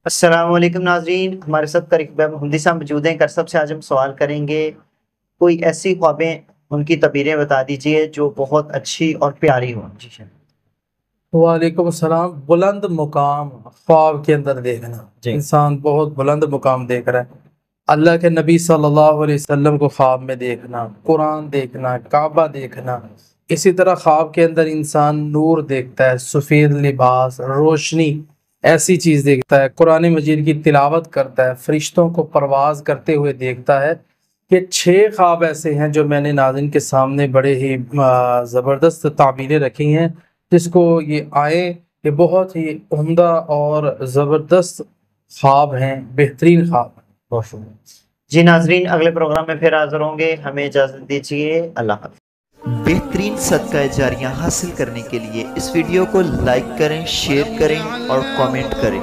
السلام علیکم ناظرین، ہمارے ساتھ طارق محمدی صاحب موجود ہیں۔ کرسب سے آج ہم سوال کریں گے، کوئی ایسی خوابیں ان کی تعبیریں بتا دیجئے جو بہت اچھی اور پیاری ہوں۔ جی وعلیکم السلام۔ بلند مقام خواب کے اندر دیکھنا، جی انسان بہت بلند مقام دیکھ رہا ہے۔ اللہ کے نبی صلی اللہ علیہ وسلم کو خواب میں دیکھنا، قرآن دیکھنا، کعبہ دیکھنا۔ اسی طرح خواب کے اندر انسان نور دیکھتا ہے، سفید لباس، روشنی، ایسی چیز دیکھتا ہے۔ قرآن مجید کی تلاوت کرتا ہے، فرشتوں کو پرواز کرتے ہوئے دیکھتا ہے۔ کہ 6 خواب ایسے ہیں جو میں نے ناظرین کے سامنے بڑے ہی زبردست تعبیریں رکھی ہیں، جس کو یہ آئے یہ بہت ہی عمدہ اور زبردست خواب ہیں، بہترین خواب ہیں۔ بہت شکریہ۔ جی ناظرین، اگلے پروگرام میں پھر حاضر ہوں گے، ہمیں اجازت دیجیے، اللہ حافظ۔ بہترین صدقہ جاریہ حاصل کرنے کے لیے اس ویڈیو کو لائک کریں، شیئر کریں اور کامنٹ کریں۔